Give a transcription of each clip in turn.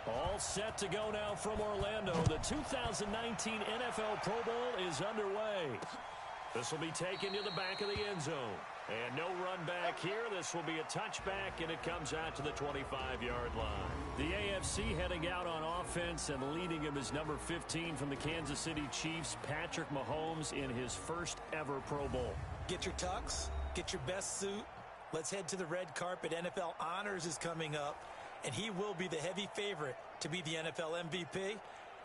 All set to go now from Orlando. The 2019 NFL Pro Bowl is underway. This will be taken to the back of the end zone. And no run back here. This will be a touchback, and it comes out to the 25-yard line. The AFC heading out on offense, and leading him is number 15 from the Kansas City Chiefs, Patrick Mahomes, in his first ever Pro Bowl. Get your tux, get your best suit. Let's head to the red carpet. NFL Honors is coming up, and he will be the heavy favorite to be the NFL MVP.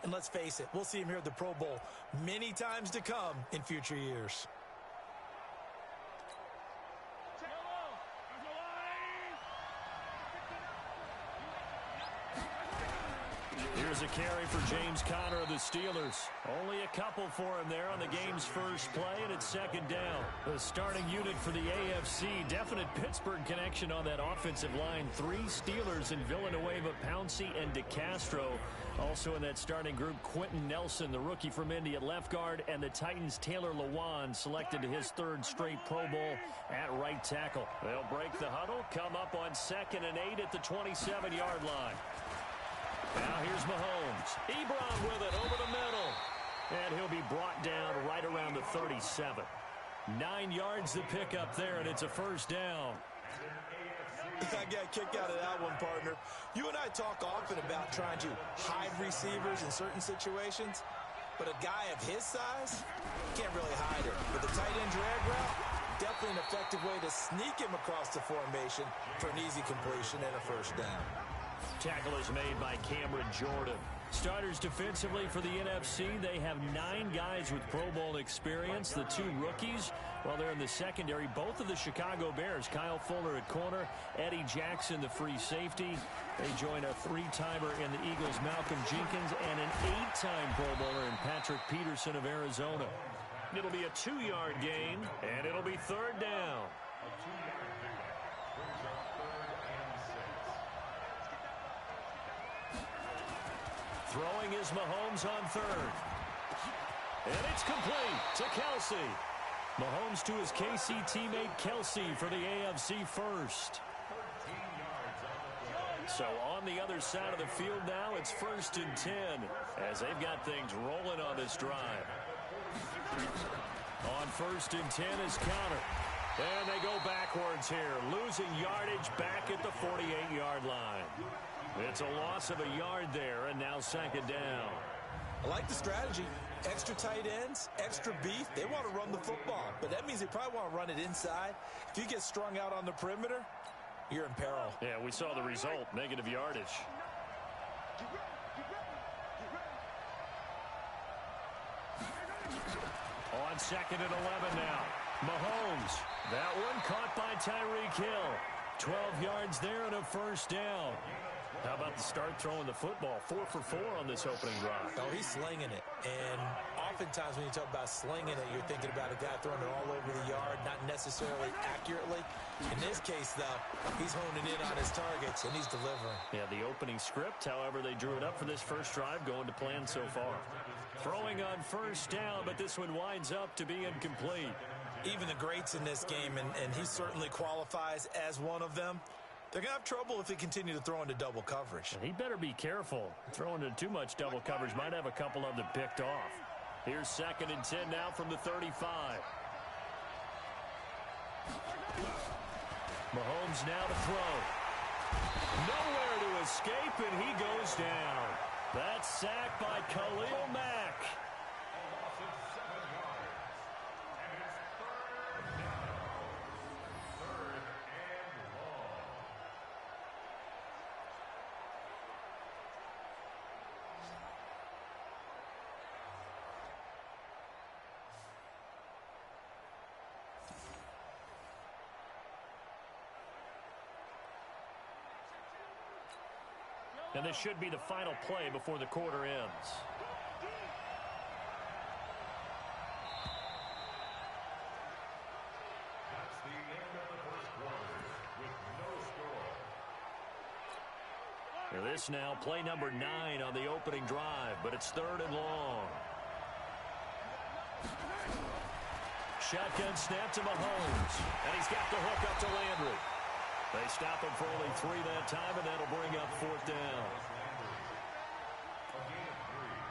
And let's face it, we'll see him here at the Pro Bowl many times to come in future years. Here's a carry for James Conner of the Steelers. Only a couple for him there on the game's first play, and it's second down. The starting unit for the AFC, definite Pittsburgh connection on that offensive line. 3 Steelers in Villanueva, Pouncey, and DeCastro. Also in that starting group, Quentin Nelson, the rookie from Indy at left guard, and the Titans' Taylor Lewan, selected to his 3rd straight Pro Bowl at right tackle. They'll break the huddle, come up on 2nd and 8 at the 27-yard line. Now here's Mahomes. Ebron with it over the middle. And he'll be brought down right around the 37. 9 yards to pick up there, and it's a first down. I got a kick out of that one, partner. You and I talk often about trying to hide receivers in certain situations, but a guy of his size can't really hide it. With the tight end drag route, definitely an effective way to sneak him across the formation for an easy completion and a first down. Tackle is made by Cameron Jordan. Starters defensively for the NFC, they have 9 guys with Pro Bowl experience. The 2 rookies, while they're in the secondary, both of the Chicago Bears. Kyle Fuller at corner, Eddie Jackson, the free safety. They join a 3-timer in the Eagles, Malcolm Jenkins, and an 8-time Pro Bowler in Patrick Peterson of Arizona. It'll be a 2-yard gain, and it'll be 3rd down. Throwing is Mahomes on 3rd. And it's complete to Kelsey. Mahomes to his KC teammate Kelsey for the AFC first. So on the other side of the field now, it's 1st and 10 as they've got things rolling on this drive. On 1st and 10 is Conner. And they go backwards here, losing yardage back at the 48-yard line. It's a loss of a yard there, and now 2nd down. I like the strategy. Extra tight ends, extra beef. They want to run the football, but that means they probably want to run it inside. If you get strung out on the perimeter, you're in peril. Yeah, we saw the result, negative yardage. On 2nd and 11 now. Mahomes. That one caught by Tyreek Hill. 12 yards there and a first down. How about the start throwing the football? 4 for 4 on this opening drive. Oh, he's slinging it. And oftentimes when you talk about slinging it, you're thinking about a guy throwing it all over the yard, not necessarily accurately. In this case, though, he's honing in on his targets, and he's delivering. Yeah, the opening script, however, they drew it up for this first drive, going to plan so far. Throwing on first down, but this one winds up to be incomplete. Even the greats in this game, and he certainly qualifies as one of them, they're going to have trouble if they continue to throw into double coverage. And he better be careful. Throwing into too much double coverage might have a couple of them picked off. Here's 2nd and 10 now from the 35. Mahomes now to throw. Nowhere to escape, and he goes down. That's sacked by Khalil Mack. And this should be the final play before the quarter ends. That's the end of the first quarter with no score. And this now play number 9 on the opening drive, but it's 3rd and long. Shotgun snap to Mahomes, and he's got the hook up to Landry. They stop him for only 3 that time, and that'll bring up 4th down.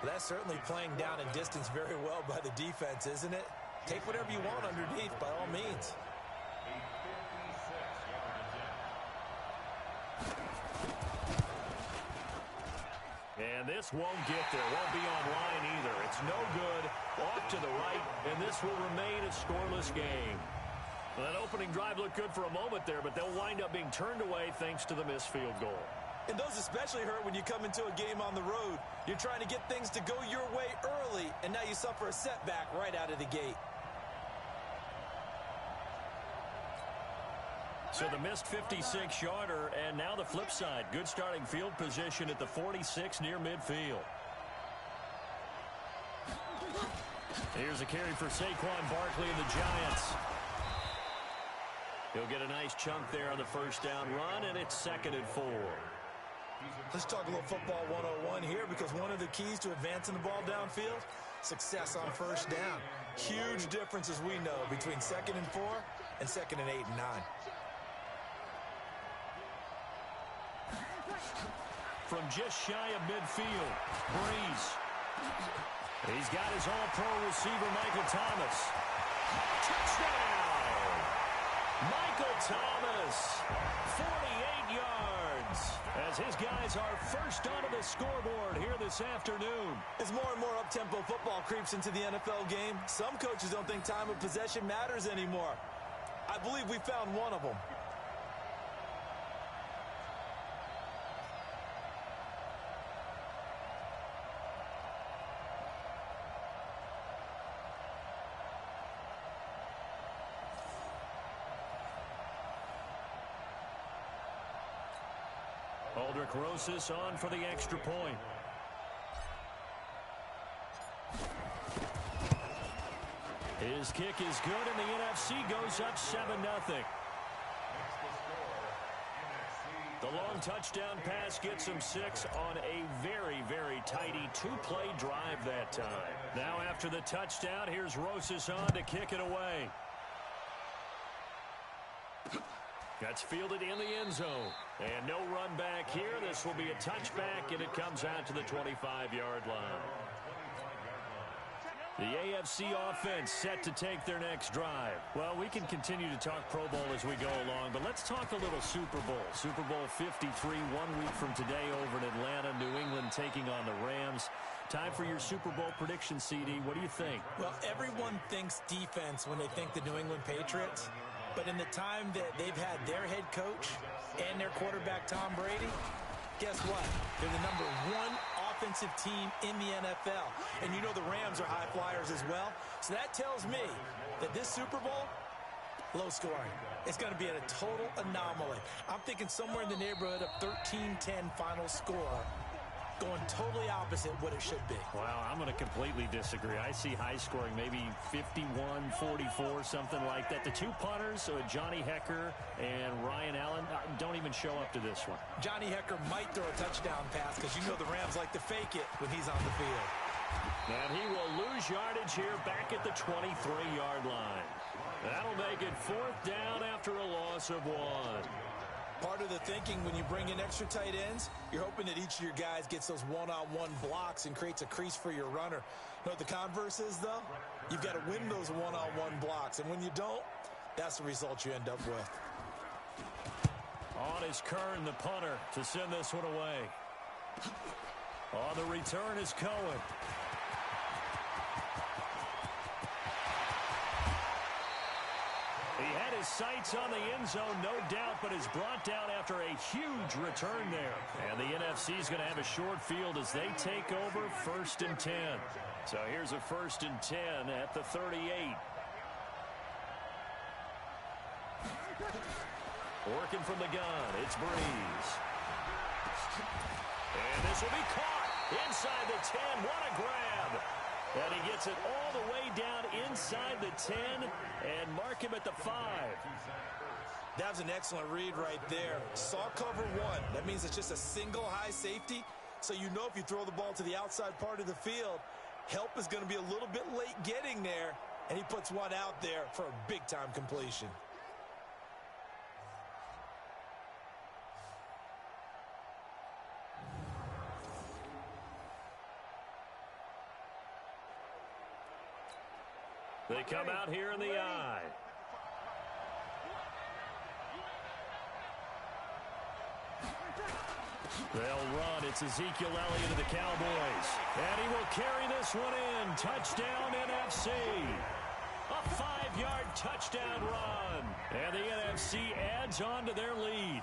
That's certainly playing down and distance very well by the defense, isn't it? Take whatever you want underneath, by all means. And this won't get there. Won't be online either. It's no good. Off to the right, and this will remain a scoreless game. Well, that opening drive looked good for a moment there, but they'll wind up being turned away thanks to the missed field goal. And those especially hurt when you come into a game on the road. You're trying to get things to go your way early, and now you suffer a setback right out of the gate. So the missed 56-yarder, and now the flip side. Good starting field position at the 46 near midfield. Here's a carry for Saquon Barkley and the Giants. He'll get a nice chunk there on the first down run, and it's 2nd and 4. Let's talk a little football 101 here, because one of the keys to advancing the ball downfield, success on first down. Huge difference, as we know, between 2nd and 4 and 2nd and 8 and 9. From just shy of midfield, Breeze. He's got his all-pro receiver, Michael Thomas. Touchdown! Michael Thomas, 48 yards, as his guys are first onto the scoreboard here this afternoon. As more and more up-tempo football creeps into the NFL game, some coaches don't think time of possession matters anymore. I believe we found one of them. Aldrich Rosas on for the extra point. His kick is good, and the NFC goes up 7-0. The long touchdown pass gets him 6 on a very, very tidy 2-play drive that time. Now after the touchdown, here's Rosas on to kick it away. That's fielded in the end zone. And no run back here. This will be a touchback, and it comes out to the 25-yard line. The AFC offense set to take their next drive. Well, we can continue to talk Pro Bowl as we go along, but let's talk a little Super Bowl. Super Bowl 53, 1 week from today over in Atlanta. New England taking on the Rams. Time for your Super Bowl prediction, CD. What do you think? Well, everyone thinks defense when they think the New England Patriots. But in the time that they've had their head coach and their quarterback, Tom Brady, guess what? They're the #1 offensive team in the NFL. And you know the Rams are high flyers as well. So that tells me that this Super Bowl, low scoring. It's going to be at a total anomaly. I'm thinking somewhere in the neighborhood of 13-10 final score. Going totally opposite what it should be. Wow, I'm going to completely disagree. I see high scoring, maybe 51-44, something like that. The two punters, Johnny Hecker and Ryan Allen, don't even show up to this one. Johnny Hecker might throw a touchdown pass because you know the Rams like to fake it when he's on the field. And he will lose yardage here back at the 23-yard line. That'll make it 4th down after a loss of 1. Part of the thinking when you bring in extra tight ends, you're hoping that each of your guys gets those one-on-one blocks and creates a crease for your runner. You know what the converse is, though? You've got to win those one-on-one blocks, and when you don't, that's the result you end up with. On is Kern, the punter, to send this one away. On the return is Cohen. He had his sights on the end zone, no doubt, but is brought down after a huge return there. And the NFC is going to have a short field as they take over 1st and 10. So here's a 1st and 10 at the 38. Working from the gun, it's Breeze. And this will be caught inside the 10. What a grab. And he gets it all the way down inside the 10 and mark him at the 5. That was an excellent read right there. Saw cover 1. That means it's just a single high safety. So you know if you throw the ball to the outside part of the field, help is going to be a little bit late getting there. And he puts one out there for a big-time completion. They come out here in the I. They'll run. It's Ezekiel Elliott of the Cowboys. And he will carry this one in. Touchdown, NFC. A 5-yard touchdown run. And the NFC adds on to their lead.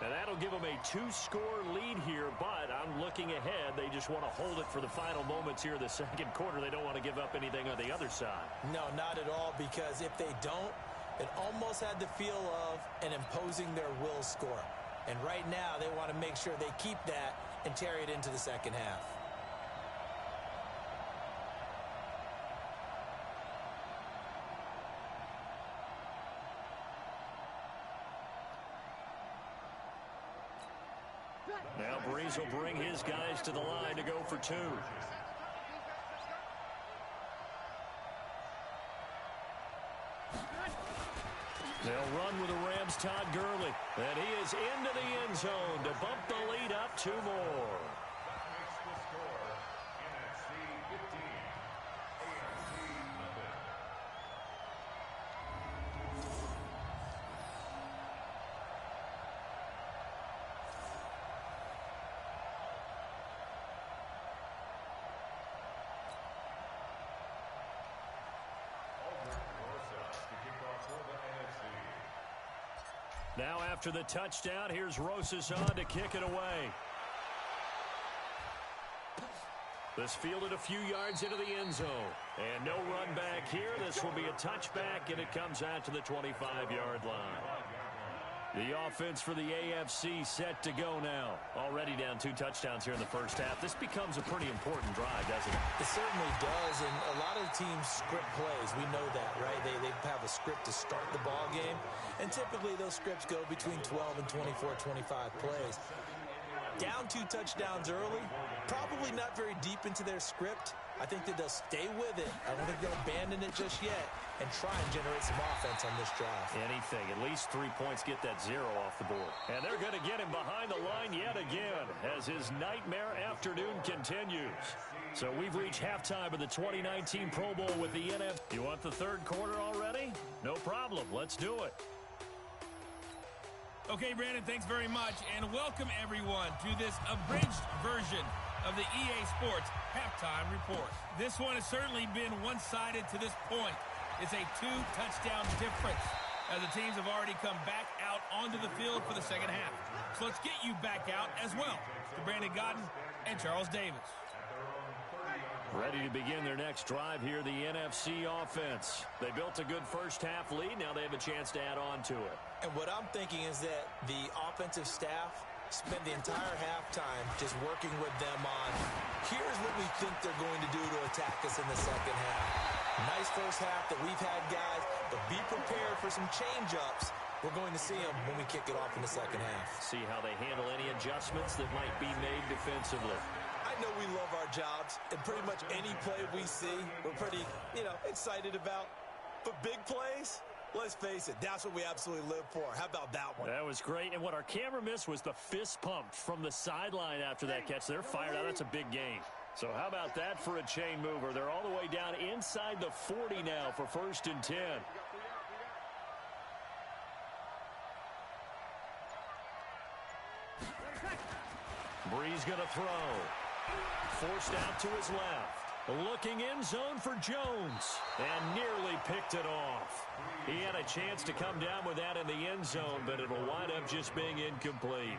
And that'll give them a 2-score lead here, but I'm looking ahead. They just want to hold it for the final moments here in the second quarter. They don't want to give up anything on the other side. No, not at all, because if they don't, it almost had the feel of an imposing their will score. And right now, they want to make sure they keep that and carry it into the second half. Now Breeze will bring his guys to the line to go for 2. They'll run with the Rams' Todd Gurley. And he is into the end zone to bump the lead up 2 more. That makes the score NFC 15, AFC nothing. Now after the touchdown, here's Rosas on to kick it away. This fielded a few yards into the end zone. And no run back here. This will be a touchback, and it comes out to the 25-yard line. The offense for the AFC set to go now. Already down 2 touchdowns here in the first half. This becomes a pretty important drive, doesn't it? It certainly does, and a lot of the teams script plays. We know that, right? They have a script to start the ball game, and typically those scripts go between 12 and 24, 25 plays. Down 2 touchdowns early, probably not very deep into their script. I think that they'll stay with it. I don't think they'll abandon it just yet and try and generate some offense on this drive. Anything. At least 3 points get that 0 off the board. And they're going to get him behind the line yet again as his nightmare afternoon continues. So we've reached halftime of the 2019 Pro Bowl with the NFL. You want the third quarter already? No problem. Let's do it. Okay, Brandon, thanks very much, and welcome everyone to this abridged version of the EA Sports Halftime Report. This one has certainly been one-sided to this point. It's a 2-touchdown difference as the teams have already come back out onto the field for the second half. So let's get you back out as well to Brandon Godden and Charles Davis. Ready to begin their next drive here, the NFC offense. They built a good first half lead. Now they have a chance to add on to it. And what I'm thinking is that the offensive staff spend the entire halftime just working with them on, here's what we think they're going to do to attack us in the second half. Nice first half that we've had, guys, but be prepared for some change-ups. We're going to see them when we kick it off in the second half. See how they handle any adjustments that might be made defensively. I know we love our jobs, and pretty much any play we see, we're pretty, excited about. But big plays, let's face it, that's what we absolutely live for. How about that one? That was great, and what our camera missed was the fist pump from the sideline after that catch. They're fired out. That's a big gain. So how about that for a chain mover? They're all the way down inside the 40 now for 1st and 10. Breeze going to throw. Forced out to his left. Looking in zone for Jones. And nearly picked it off. He had a chance to come down with that in the end zone, but it'll wind up just being incomplete.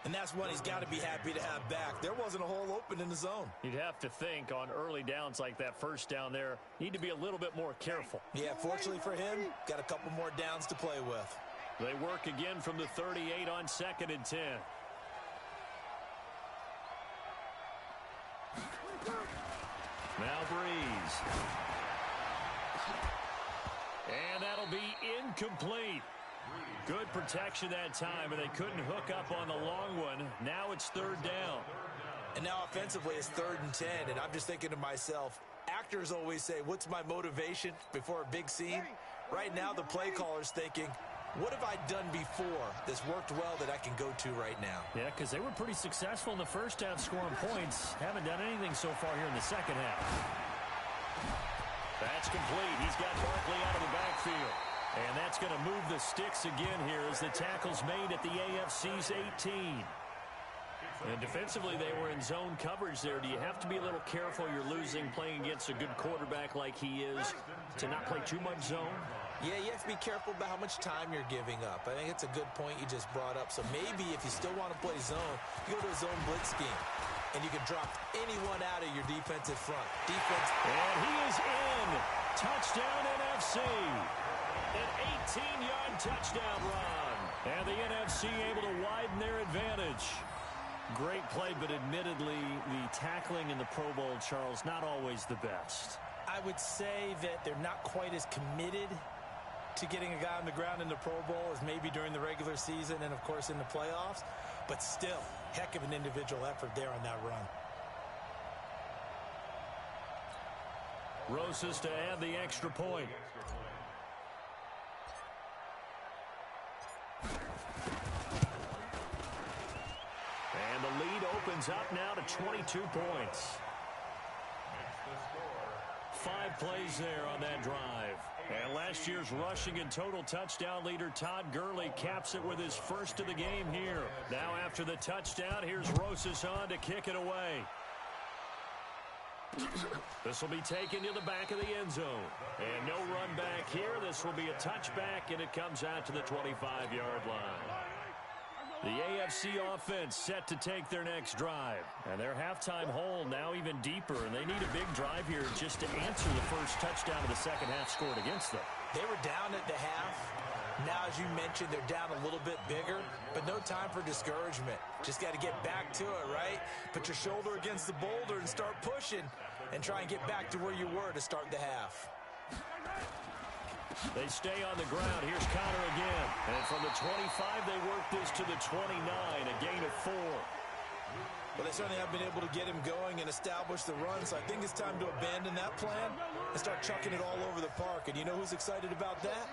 And that's one he's got to be happy to have back. There wasn't a hole open in the zone. You'd have to think on early downs like that first down there, need to be a little bit more careful. Yeah, fortunately for him, got a couple more downs to play with. They work again from the 38 on 2nd and 10. Now Breeze. And that'll be incomplete. Good protection that time, and they couldn't hook up on the long one. Now it's 3rd down. And now offensively it's 3rd and 10, and I'm just thinking to myself, actors always say, what's my motivation before a big scene? Right now the play caller's thinking, what have I done before that's worked well that I can go to right now? Yeah, because they were pretty successful in the first half scoring points. Haven't done anything so far here in the second half. That's complete. He's got Barkley out of the backfield. And that's going to move the sticks again here as the tackle's made at the AFC's 18. And defensively, they were in zone coverage there. Do you have to be a little careful you're losing playing against a good quarterback like he is to not play too much zone? Yeah, you have to be careful about how much time you're giving up. I think it's a good point you just brought up. So maybe if you still want to play zone, you go to a zone blitz scheme. And you can drop anyone out of your defensive front. And he is in. Touchdown NFC. An 18-yard touchdown run. And the NFC able to widen their advantage. Great play, but admittedly, the tackling in the Pro Bowl, Charles, not always the best. I would say that they're not quite as committed to getting a guy on the ground in the Pro Bowl as maybe during the regular season and, of course, in the playoffs. But still, heck of an individual effort there on that run. Rosas to add the extra point. And the lead opens up now to 22 points. 5 plays there on that drive. And last year's rushing and total touchdown leader Todd Gurley caps it with his first of the game here. Now after the touchdown, here's Rosas on to kick it away. This will be taken to the back of the end zone. And no run back here. This will be a touchback, and it comes out to the 25-yard line. The AFC offense set to take their next drive. And their halftime hole now even deeper, and they need a big drive here just to answer the first touchdown of the second half scored against them. They were down at the half. Now, as you mentioned, they're down a little bit bigger, but no time for discouragement. Just got to get back to it, right? Put your shoulder against the boulder and start pushing and try and get back to where you were to start the half. They stay on the ground. Here's Connor again. And from the 25, they work this to the 29, a gain of 4. Well, they certainly have been able to get him going and establish the run, so I think it's time to abandon that plan and start chucking it all over the park. And you know who's excited about that?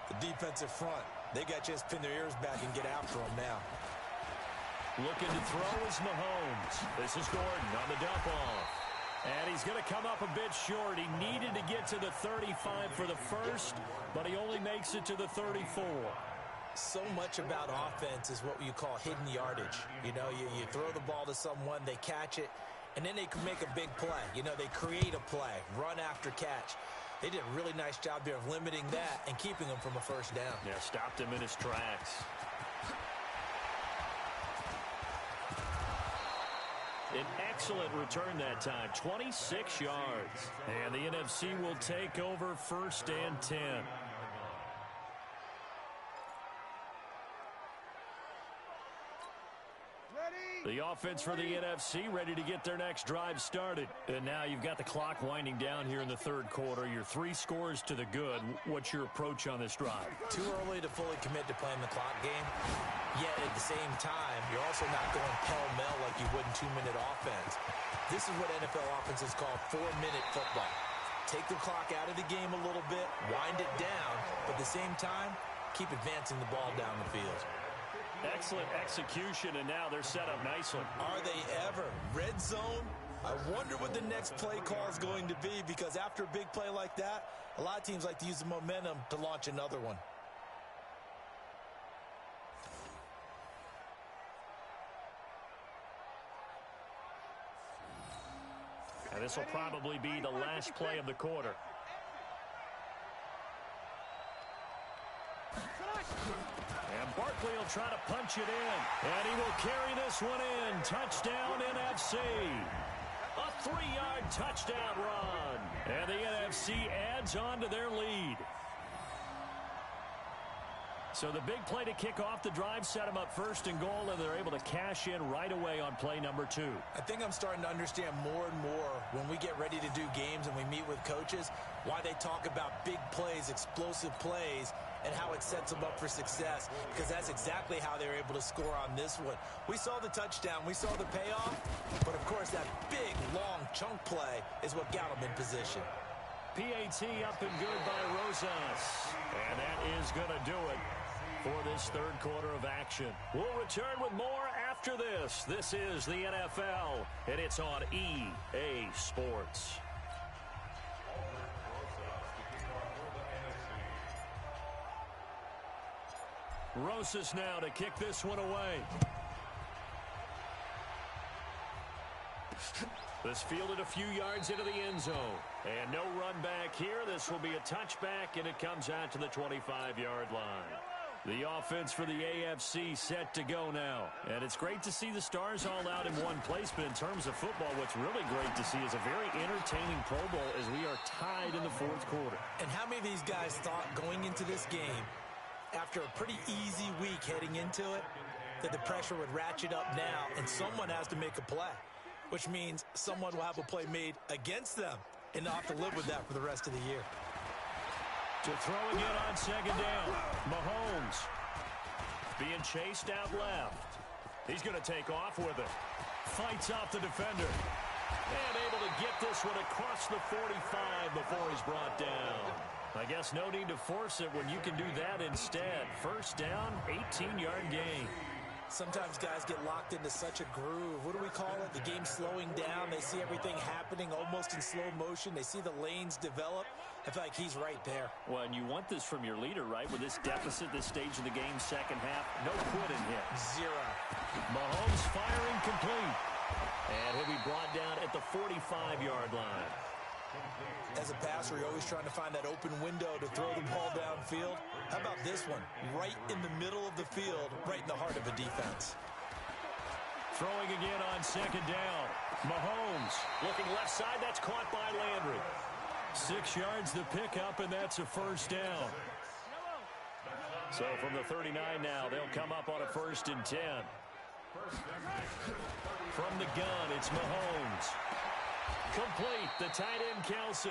The defensive front. They got to just pin their ears back and get after him now. Looking to throw is Mahomes. This is Gordon on the dump off. And he's going to come up a bit short. He needed to get to the 35 for the first, but he only makes it to the 34. So much about offense is what you call hidden yardage. You know, you throw the ball to someone, they catch it, and then they can make a big play. You know, they create a play, run after catch. They did a really nice job there of limiting that and keeping him from a first down. Yeah, stopped him in his tracks. An excellent return that time, 26 yards. And the NFC will take over 1st and 10. The offense for the NFC ready to get their next drive started. And now you've got the clock winding down here in the third quarter. You're 3 scores to the good. What's your approach on this drive? Too early to fully commit to playing the clock game. Yet at the same time, you're also not going pell-mell like you would in 2-minute offense. This is what NFL offenses call 4-minute football. Take the clock out of the game a little bit, wind it down, but at the same time, keep advancing the ball down the field. Excellent execution, and now they're set up nicely. Are they ever? Red zone? I wonder what the next play call is going to be, because after a big play like that, a lot of teams like to use the momentum to launch another one. And this will probably be the last play of the quarter. And Barkley will try to punch it in. And he will carry this one in. Touchdown, NFC. A 3-yard touchdown run. And the NFC adds on to their lead. So the big play to kick off the drive set them up 1st and goal, and they're able to cash in right away on play number 2. I think I'm starting to understand more and more when we get ready to do games and we meet with coaches why they talk about big plays, explosive plays, and how it sets them up for success, because that's exactly how they're able to score on this one. We saw the touchdown, we saw the payoff, but of course that big, long chunk play is what got them in position. PAT up and good by Rosas. And that is going to do it for this third quarter of action. We'll return with more after this. This is the NFL, and it's on EA Sports. closest now to kick this one away. This fielded a few yards into the end zone. And no run back here. This will be a touchback, and it comes out to the 25-yard line. The offense for the AFC set to go now. And it's great to see the stars all out in one place, but in terms of football, what's really great to see is a very entertaining Pro Bowl as we are tied in the fourth quarter. And how many of these guys thought going into this game, after a pretty easy week heading into it, that the pressure would ratchet up now and someone has to make a play, which means someone will have a play made against them and not have to live with that for the rest of the year. To throw again on second down. Mahomes being chased out left. He's going to take off with it. Fights off the defender. And able to get this one across the 45 before he's brought down. I guess no need to force it when you can do that instead. First down, 18-yard gain. Sometimes guys get locked into such a groove. What do we call it? The game slowing down. They see everything happening almost in slow motion. They see the lanes develop. I feel like he's right there. Well, and you want this from your leader, right? With this deficit, this stage of the game, second half, no quitting here. Zero. Mahomes firing complete. And he'll be brought down at the 45-yard line. As a passer, you're always trying to find that open window to throw the ball downfield. How about this one? Right in the middle of the field, right in the heart of a defense. Throwing again on second down. Mahomes looking left side. That's caught by Landry. 6 yards the pickup, and that's a first down. So from the 39 now, they'll come up on a 1st and 10. From the gun, it's Mahomes. Complete, the tight end, Kelsey.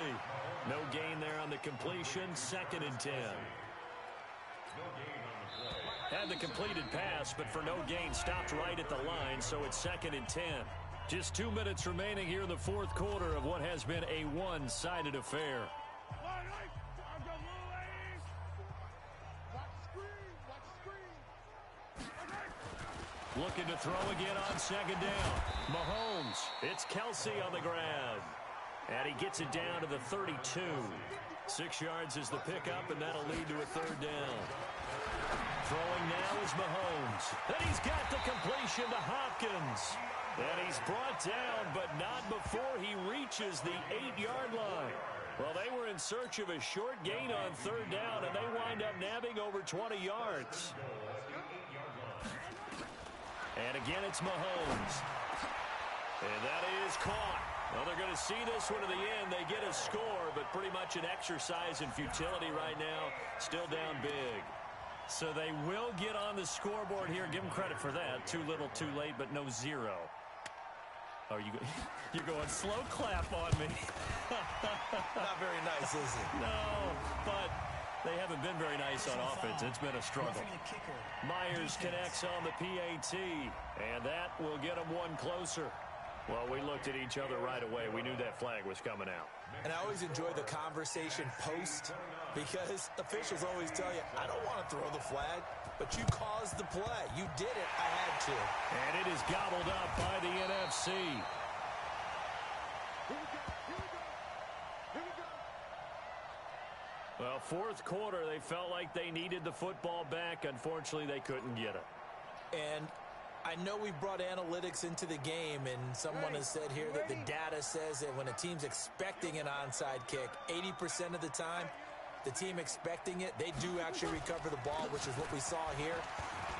No gain there on the completion, 2nd and 10. Had the completed pass, but for no gain, stopped right at the line, so it's 2nd and 10. Just 2 minutes remaining here in the fourth quarter of what has been a one-sided affair. Looking to throw again on second down. Mahomes, it's Kelsey on the ground. And he gets it down to the 32. 6 yards is the pickup, and that'll lead to a 3rd down. Throwing now is Mahomes. And he's got the completion to Hopkins. And he's brought down, but not before he reaches the 8-yard line. Well, they were in search of a short gain on 3rd down, and they wind up nabbing over 20 yards. And again, it's Mahomes. And that is caught. Well, they're going to see this one to the end. They get a score, but pretty much an exercise in futility right now. Still down big. So they will get on the scoreboard here. Give them credit for that. Too little, too late, but no zero. Oh, you're going slow clap on me. Not very nice, is it? No, but they haven't been very nice on offense. It's been a struggle. Myers connects on the PAT, and that will get them one closer. Well, we looked at each other right away. We knew that flag was coming out. And I always enjoy the conversation post because officials always tell you, I don't want to throw the flag, but you caused the play. You did it. I had to. And it is gobbled up by the NFC. Well, fourth quarter, they felt like they needed the football back. Unfortunately, they couldn't get it. And I know we brought analytics into the game, and someone has said here that the data says that when a team's expecting an onside kick, 80% of the time, the team expecting it, they do actually recover the ball, which is what we saw here.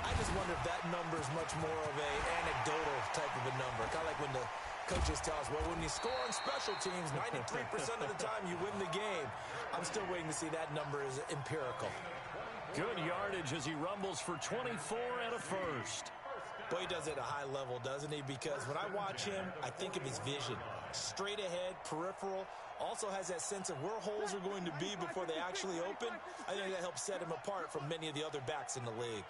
I just wonder if that number is much more of a anecdotal type of a number. Kind of like when the coaches tell us, well, when you score on special teams, 93% of the time you win the game. I'm still waiting to see that number is empirical. Good yardage as he rumbles for 24 and a first. Boy, he does it at a high level, doesn't he? Because when I watch him, I think of his vision. Straight ahead, peripheral. Also has that sense of where holes are going to be before they actually open. I think that helps set him apart from many of the other backs in the league.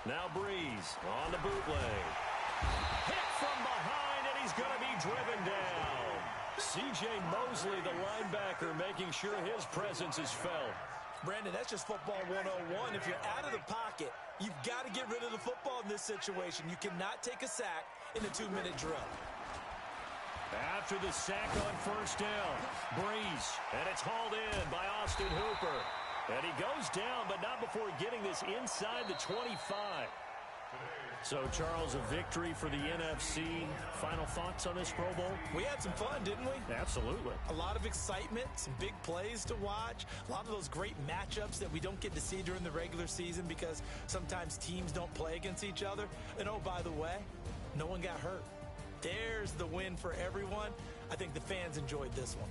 Now Breeze on the bootleg. Hit from behind, and he's going to be driven down. C.J. Mosley, the linebacker, making sure his presence is felt. Brandon, that's just football 101. If you're out of the pocket, you've got to get rid of the football in this situation. You cannot take a sack in a 2-minute drill. After the sack on first down, Breeze, and it's hauled in by Austin Hooper. And he goes down, but not before getting this inside the 25. So, Charles, a victory for the NFC. Final thoughts on this Pro Bowl? We had some fun, didn't we? Absolutely. A lot of excitement, some big plays to watch, a lot of those great matchups that we don't get to see during the regular season because sometimes teams don't play against each other. And, oh, by the way, no one got hurt. There's the win for everyone. I think the fans enjoyed this one.